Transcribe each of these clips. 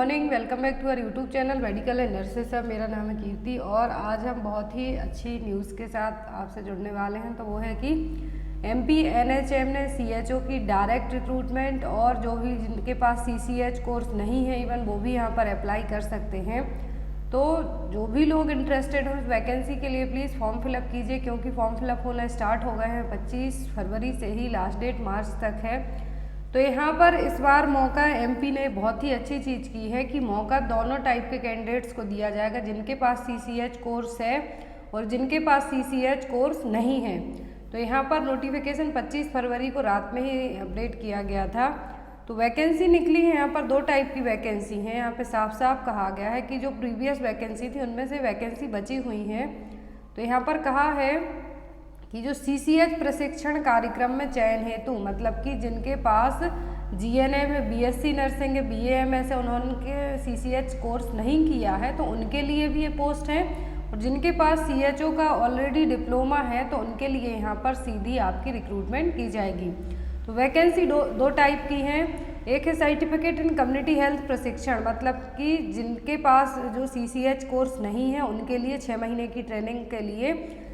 Morning, welcome back to our YouTube channel medical and nurses. सब मेरा नाम है कीर्ति और आज हम बहुत ही अच्छी न्यूज़ के साथ आपसे जुड़ने वाले हैं। तो वो है कि एमपी एनएचएम ने सीएचओ की डायरेक्ट रिक्रूटमेंट और जो भी जिनके पास सीसीएच कोर्स नहीं है इवन वो भी यहाँ पर अप्लाई कर सकते हैं। तो जो भी लोग इंटरेस्टेड हो इस वैकेंसी के लिए प्लीज़ फॉर्म फिलअप कीजिए, क्योंकि फॉर्म फिलअप होना स्टार्ट हो गए हैं। 25 फरवरी से ही लास्ट डेट मार्च तक है। तो यहाँ पर इस बार मौका एमपी ने बहुत ही अच्छी चीज़ की है कि मौका दोनों टाइप के कैंडिडेट्स को दिया जाएगा, जिनके पास सीसीएच कोर्स है और जिनके पास सीसीएच कोर्स नहीं है। तो यहाँ पर नोटिफिकेशन 25 फरवरी को रात में ही अपडेट किया गया था। तो वैकेंसी निकली है, यहाँ पर दो टाइप की वैकेंसी है। यहाँ पे साफ साफ कहा गया है कि जो प्रीवियस वैकेंसी थी उनमें से वैकेंसी बची हुई है। तो यहाँ पर कहा है कि जो सीसीएच प्रशिक्षण कार्यक्रम में चयन हेतु, मतलब कि जिनके पास जीएनएम है, बीएससी नर्सिंग है, बीएएमएस है, उन्होंने सीसीएच कोर्स नहीं किया है तो उनके लिए भी ये पोस्ट है। और जिनके पास सीएचओ का ऑलरेडी डिप्लोमा है तो उनके लिए यहाँ पर सीधी आपकी रिक्रूटमेंट की जाएगी। तो वैकेंसी दो टाइप की हैं। एक है सर्टिफिकेट इन कम्युनिटी हेल्थ प्रशिक्षण, मतलब कि जिनके पास जो सीसीएच कोर्स नहीं है उनके लिए 6 महीने की ट्रेनिंग के लिए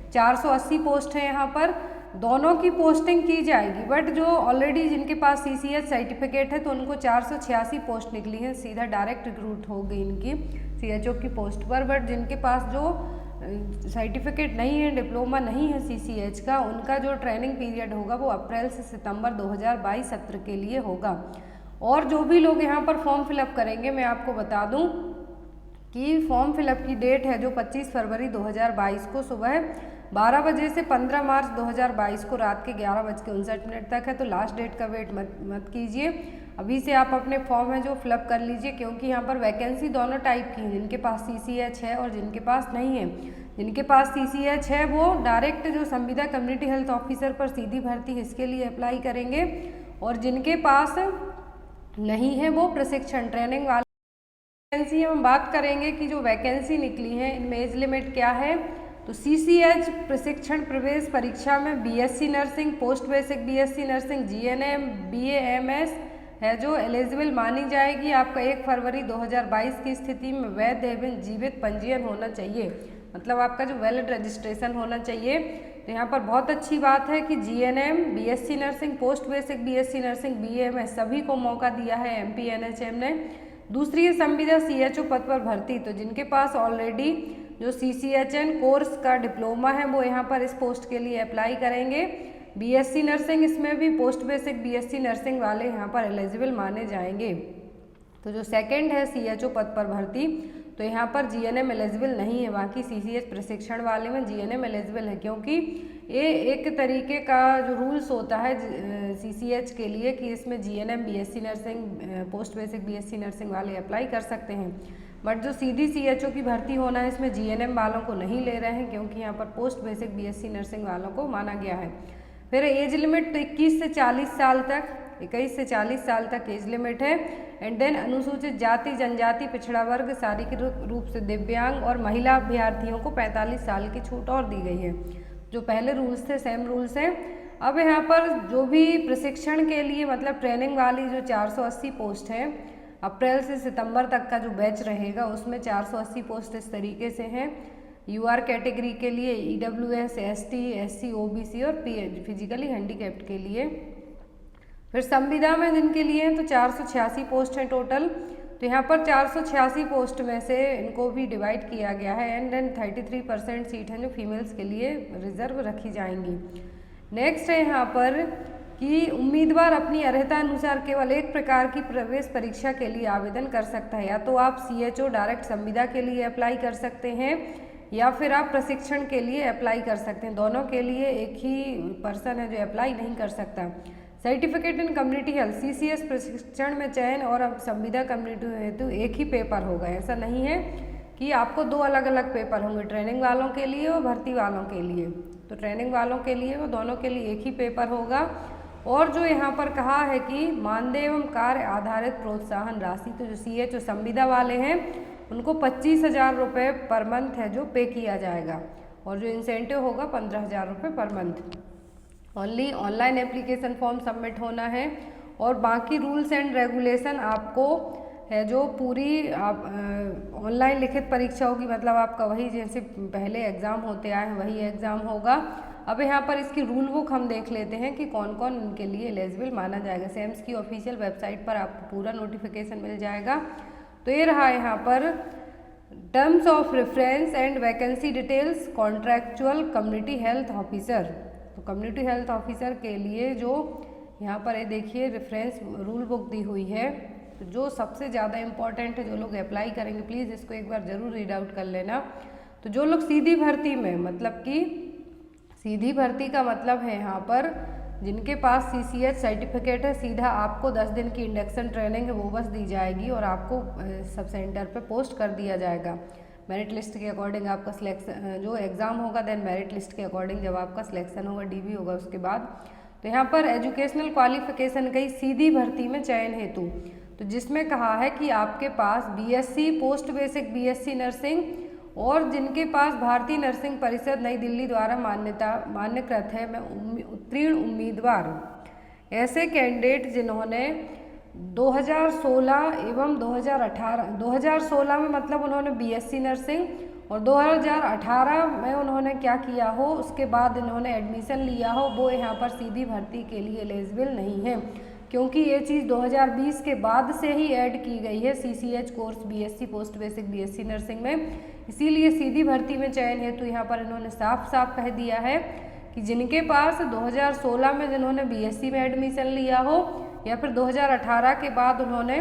480 पोस्ट है। यहाँ पर दोनों की पोस्टिंग की जाएगी, बट जो ऑलरेडी जिनके पास सीसीएच सर्टिफिकेट है तो उनको 486 पोस्ट निकली है, सीधा डायरेक्ट रिक्रूट हो गई इनकी सीएचओ की पोस्ट पर। बट जिनके पास जो सर्टिफिकेट नहीं है, डिप्लोमा नहीं है सीसीएच का, उनका जो ट्रेनिंग पीरियड होगा वो अप्रैल से सितंबर 2022 सत्र के लिए होगा। और जो भी लोग यहाँ पर फॉर्म फिलअप करेंगे, मैं आपको बता दूँ कि फॉर्म फिलअप की डेट है जो 25 फरवरी 2022 को सुबह 12 बजे से 15 मार्च 2022 को रात के 11:59 तक है। तो लास्ट डेट का वेट मत कीजिए, अभी से आप अपने फॉर्म है जो फिलअप कर लीजिए, क्योंकि यहाँ पर वैकेंसी दोनों टाइप की है, जिनके पास सीसीएच है और जिनके पास नहीं है। जिनके पास सीसीएच है वो डायरेक्ट जो संविदा कम्युनिटी हेल्थ ऑफिसर पर सीधी भर्ती है इसके लिए अप्लाई करेंगे, और जिनके पास नहीं है वो प्रशिक्षण ट्रेनिंग वाले वैकेंसी। हम बात करेंगे कि जो वैकेंसी निकली है इनमें एज लिमिट क्या है। तो सीसीएच प्रशिक्षण प्रवेश परीक्षा में BSc nursing, post basic BSc nursing, GNM, BAMS है जो एलिजिबल मानी जाएगी। आपका 1 फरवरी 2022 की स्थिति में वैध एवं जीवित पंजीयन होना चाहिए, मतलब आपका जो वैलिड रजिस्ट्रेशन होना चाहिए। तो यहाँ पर बहुत अच्छी बात है कि GNM, BSc nursing, post basic BSc nursing, BAMS सभी को मौका दिया है एमपी एनएचएम ने। दूसरी है संविदा सीएचओ पद पर भर्ती। तो जिनके पास ऑलरेडी जो सीसीएचएन कोर्स का डिप्लोमा है वो यहाँ पर इस पोस्ट के लिए अप्लाई करेंगे। बीएससी नर्सिंग, इसमें भी पोस्ट बेसिक बीएससी नर्सिंग वाले यहाँ पर एलिजिबल माने जाएंगे। तो जो सेकंड है सीएचओ पद पर भर्ती, तो यहाँ पर जीएनएम एलिजिबल नहीं है, बाकी सीसीएच प्रशिक्षण वाले में जीएनएम एलिजिबल है, क्योंकि ये एक तरीके का जो रूल्स होता है सीसीएच के लिए कि इसमें GNM, BSc nursing, post basic BSc nursing वाले अप्लाई कर सकते हैं। बट जो सीधी सीएचओ की भर्ती होना है इसमें जीएनएम वालों को नहीं ले रहे हैं, क्योंकि यहाँ पर पोस्ट बेसिक बीएससी नर्सिंग वालों को माना गया है। फिर एज लिमिट 21 से 40 साल तक, 21 से 40 साल तक एज लिमिट है। एंड देन अनुसूचित जाति, जनजाति, पिछड़ा वर्ग, शारीरिक रूप से दिव्यांग और महिला अभ्यर्थियों को 45 साल की छूट और दी गई है। जो पहले रूल्स थे सेम रूल्स हैं। अब यहाँ पर जो भी प्रशिक्षण के लिए मतलब ट्रेनिंग वाली जो 480 पोस्ट है, अप्रैल से सितंबर तक का जो बैच रहेगा उसमें 480 पोस्ट इस तरीके से हैं। यूआर कैटेगरी के लिए, ईडब्ल्यूएस, एसटी, एससी, ओबीसी और फिजिकली हैंडीकैप्ड के लिए। फिर संविदा में जिनके लिए हैं तो 486 पोस्ट हैं टोटल। तो यहाँ पर 486 पोस्ट में से इनको भी डिवाइड किया गया है। एंड देन 33% सीट हैं जो फीमेल्स के लिए रिजर्व रखी जाएंगी। नेक्स्ट है यहाँ पर कि उम्मीदवार अपनी अर्हता अनुसार केवल एक प्रकार की प्रवेश परीक्षा के लिए आवेदन कर सकता है। या तो आप सीएचओ डायरेक्ट संविदा के लिए अप्लाई कर सकते हैं या फिर आप प्रशिक्षण के लिए अप्लाई कर सकते हैं। दोनों के लिए एक ही पर्सन है जो अप्लाई नहीं कर सकता। Certificate in community health, CCH प्रशिक्षण में चयन और अब संविदा कम्युनिटी हेतु एक ही पेपर होगा। ऐसा नहीं है कि आपको दो अलग अलग पेपर होंगे, ट्रेनिंग वालों के लिए और भर्ती वालों के लिए। तो ट्रेनिंग वालों के लिए वो दोनों के लिए एक ही पेपर होगा। और जो यहाँ पर कहा है कि मानदेय एवं कार्य आधारित प्रोत्साहन राशि, तो जो सीएचओ संविदा वाले हैं उनको 25,000 रुपये पर मंथ है जो पे किया जाएगा, और जो इंसेंटिव होगा 15,000 रुपये per month. Only online application form submit होना है और बाकी रूल्स एंड रेगुलेशन आपको है जो पूरी आप ऑनलाइन लिखित परीक्षा होगी, मतलब आपका वही जैसे पहले एग्ज़ाम होते आए हैं वही एग्ज़ाम होगा। अब यहाँ पर इसकी रूल बुक हम देख लेते हैं कि कौन कौन इनके लिए एलिजिबल माना जाएगा। सेम्स की ऑफिशियल वेबसाइट पर आपको पूरा नोटिफिकेशन मिल जाएगा। तो ये रहा यहाँ पर terms of reference and vacancy details contractual community health officer. तो कम्युनिटी हेल्थ ऑफिसर के लिए जो यहाँ पर ये देखिए रेफरेंस रूल बुक दी हुई है, तो जो सबसे ज़्यादा इम्पॉर्टेंट है, जो लोग अप्लाई करेंगे प्लीज़ इसको एक बार ज़रूर रीड आउट कर लेना। तो जो लोग सीधी भर्ती में, मतलब कि सीधी भर्ती का मतलब है यहाँ पर जिनके पास CCH सर्टिफिकेट है, सीधा आपको 10 दिन की इंडक्शन ट्रेनिंग है वो बस दी जाएगी और आपको सब सेंटर पे पोस्ट कर दिया जाएगा। मेरिट लिस्ट के अकॉर्डिंग आपका सिलेक्शन जो एग्ज़ाम होगा, देन मेरिट लिस्ट के अकॉर्डिंग जब आपका सिलेक्शन होगा, DV होगा उसके बाद। तो यहाँ पर एजुकेशनल क्वालिफिकेशन गई सीधी भर्ती में चयन हेतु, तो जिसमें कहा है कि आपके पास BSc post basic BSc nursing और जिनके पास भारतीय नर्सिंग परिषद नई दिल्ली द्वारा मान्यकृत है में उत्तीर्ण उम्मीदवार, ऐसे कैंडिडेट जिन्होंने 2016 एवं 2016 में मतलब उन्होंने BSc नर्सिंग और 2018 में उन्होंने क्या किया हो, उसके बाद इन्होंने एडमिशन लिया हो, वो यहाँ पर सीधी भर्ती के लिए एलिजिबल नहीं है, क्योंकि ये चीज़ 2020 के बाद से ही ऐड की गई है CCH course BSc post basic BSc nursing में। इसीलिए सीधी भर्ती में चयन हेतु यहाँ पर इन्होंने साफ साफ कह दिया है कि जिनके पास 2016 में जिन्होंने BSc में एडमिशन लिया हो या फिर 2018 के बाद उन्होंने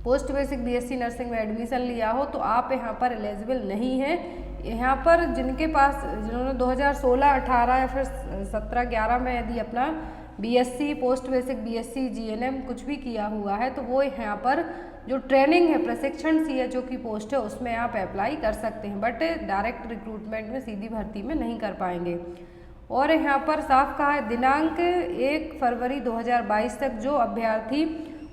पोस्ट बेसिक BSc नर्सिंग में एडमिशन लिया हो, तो आप यहाँ पर एलिजिबल नहीं हैं। यहाँ पर जिनके पास जिन्होंने 2016, 18 या फिर 17, 11 में यदि अपना BSc post basic BSc GNM कुछ भी किया हुआ है, तो वो यहाँ पर जो ट्रेनिंग है प्रशिक्षण CHO की पोस्ट है उसमें आप अप्लाई कर सकते हैं, बट डायरेक्ट रिक्रूटमेंट में सीधी भर्ती में नहीं कर पाएंगे। और यहाँ पर साफ कहा है दिनांक 1 फरवरी 2022 तक जो अभ्यर्थी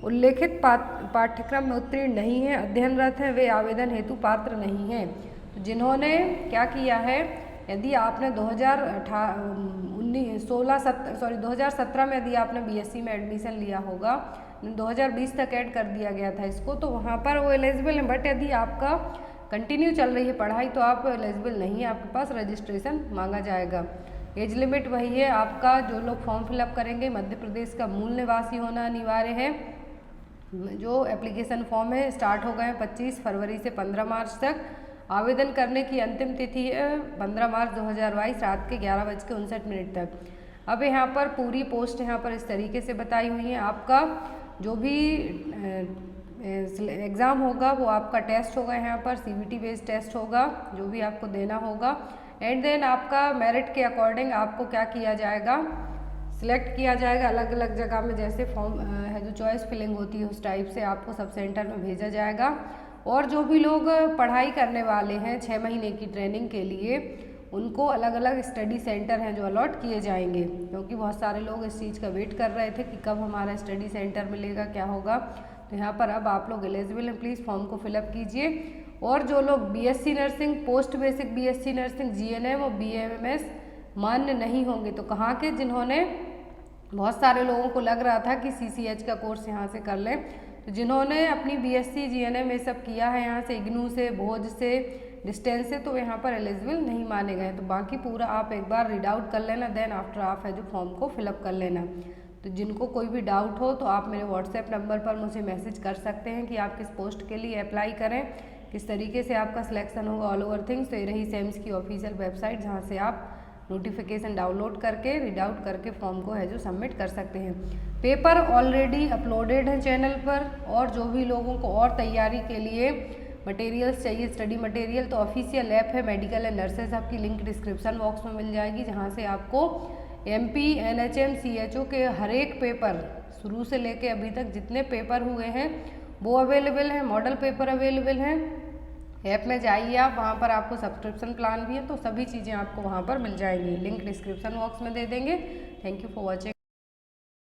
उल्लेखित पाठ्यक्रम में उत्तीर्ण नहीं है, अध्ययनरत हैं, वे आवेदन हेतु पात्र नहीं हैं। तो जिन्होंने क्या किया है, यदि आपने 2017 में यदि आपने BSc में एडमिशन लिया होगा, 2020 तक ऐड कर दिया गया था इसको, तो वहाँ पर वो एलिजिबल है, बट यदि आपका कंटिन्यू चल रही है पढ़ाई तो आप एलिजिबल नहीं है, आपके पास रजिस्ट्रेशन मांगा जाएगा। एज लिमिट वही है आपका, जो लोग फॉर्म फिलअप करेंगे मध्य प्रदेश का मूल निवासी होना अनिवार्य है। जो एप्लीकेशन फॉर्म है स्टार्ट हो गए हैं 25 फरवरी से 15 मार्च तक। आवेदन करने की अंतिम तिथि है 15 मार्च 2022 रात के 11:59 तक। अब यहाँ पर पूरी पोस्ट यहाँ पर इस तरीके से बताई हुई है। आपका जो भी एग्ज़ाम होगा वो आपका टेस्ट होगा, यहाँ पर CBT बेस्ड टेस्ट होगा जो भी आपको देना होगा। एंड देन आपका मेरिट के अकॉर्डिंग आपको क्या किया जाएगा, सिलेक्ट किया जाएगा अलग अलग जगह में, जैसे फॉर्म है जो चॉइस फिलिंग होती है उस टाइप से आपको सब सेंटर में भेजा जाएगा। और जो भी लोग पढ़ाई करने वाले हैं 6 महीने की ट्रेनिंग के लिए, उनको अलग अलग स्टडी सेंटर हैं जो अलॉट किए जाएंगे, क्योंकि बहुत सारे लोग इस चीज़ का वेट कर रहे थे कि कब हमारा स्टडी सेंटर मिलेगा, क्या होगा। तो यहाँ पर अब आप लोग एलिजिबल हैं, प्लीज़ फॉर्म को फिलअप कीजिए। और जो लोग BSc nursing, post basic BSc nursing, GNM और BMS मान्य नहीं होंगे, तो कहाँ के, जिन्होंने बहुत सारे लोगों को लग रहा था कि CCH का कोर्स यहाँ से कर लें, तो जिन्होंने अपनी BSc GNM ये सब किया है यहाँ से, IGNOU से, भोज से, डिस्टेंस से, तो यहाँ पर एलिजिबल नहीं माने गए। तो बाकी पूरा आप एक बार रीड आउट कर लेना, देन आफ्टर आप है जो फॉर्म को फिलअप कर लेना। तो जिनको कोई भी डाउट हो तो आप मेरे व्हाट्सएप नंबर पर मुझे मैसेज कर सकते हैं कि आप किस पोस्ट के लिए अप्लाई करें, किस तरीके से आपका सिलेक्शन होगा, ऑल ओवर थिंग्स। तो ये रही सेम्स की ऑफिशियल वेबसाइट, जहाँ से आप नोटिफिकेशन डाउनलोड करके रीड आउट करके फॉर्म को है जो सबमिट कर सकते हैं। पेपर ऑलरेडी अपलोडेड है चैनल पर, और जो भी लोगों को और तैयारी के लिए मटेरियल्स चाहिए, स्टडी मटेरियल, तो ऑफिशियल ऐप है मेडिकल एंड नर्सेस, आपकी लिंक डिस्क्रिप्शन बॉक्स में मिल जाएगी, जहाँ से आपको MP NHM CHO के हर एक पेपर शुरू से लेके अभी तक जितने पेपर हुए हैं वो अवेलेबल हैं, मॉडल पेपर अवेलेबल हैं। ऐप में जाइए आप, वहाँ पर आपको सब्सक्रिप्शन प्लान भी है, तो सभी चीज़ें आपको वहाँ पर मिल जाएंगी, लिंक डिस्क्रिप्शन बॉक्स में दे देंगे। Thank you for watching.